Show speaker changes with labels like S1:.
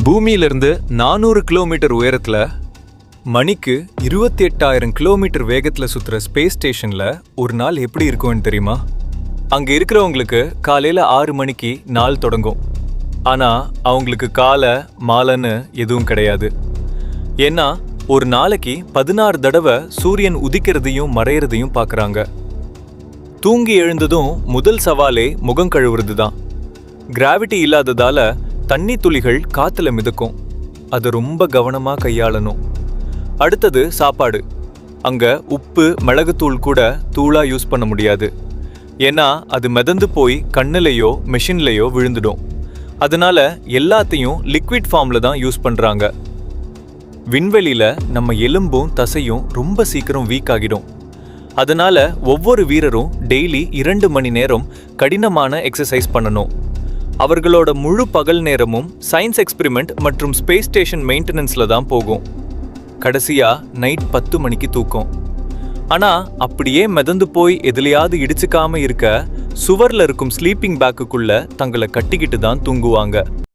S1: பூமியிலிருந்து 400 கிலோமீட்டர் உயரத்துல மணிக்கு 28,000 கிலோமீட்டர் வேகத்துல சுத்துற ஸ்பேஸ் ஸ்டேஷன்ல ஒரு நாள் எப்படி இருக்கும்னு தெரியுமா? அங்க இருக்கிறவங்களுக்கு காலையில 6 மணிக்கு நாள் தொடங்கும். ஆனா அவங்களுக்கு காலை மாலைன்னு எதுவும் கிடையாது. ஏன்னா ஒரு நாளைக்கு 16 தடவை சூரியன் உதிக்கிறதையும் மறையறதையும் பார்க்கறாங்க. தூங்கி எழுந்ததும் முதல் சவாலே முகம் கழுவுறது தான். கிராவிட்டி இல்லாததால தண்ணி துளிகள் காத்துல மிதக்கும். அதை ரொம்ப கவனமா கையாளணும். அடுத்தது சாப்பாடு. அங்க உப்பு மிளகுத்தூள் கூட தூளா யூஸ் பண்ண முடியாது. ஏன்னா அது மிதந்து போய் கண்ணுலையோ மெஷின்லையோ விழுந்துடும். அதனால எல்லாத்தையும் லிக்விட் ஃபார்ம்ல தான் யூஸ் பண்றாங்க. விண்வெளியில நம்ம எலும்பும் தசையும் ரொம்ப சீக்கிரம் வீக் ஆகிடும். அதனால ஒவ்வொரு வீரரும் டெய்லி 2 மணி நேரம் கடினமான எக்ஸசைஸ் பண்ணணும். அவர்களோட முழு பகல் நேரமும் சயின்ஸ் எக்ஸ்பெரிமெண்ட் மற்றும் ஸ்பேஸ் ஸ்டேஷன் மெயின்டெனன்ஸ்ல தான் போகும். கடைசியா நைட் 10 மணிக்கு தூக்கம். ஆனா அப்படியே மிதந்து போய் எதுலையாவது இடிச்சுக்காம இருக்க சுவர்ல இருக்கும் ஸ்லீப்பிங் பேக்குக்குள்ள தங்களை கட்டிக்கிட்டு தான் தூங்குவாங்க.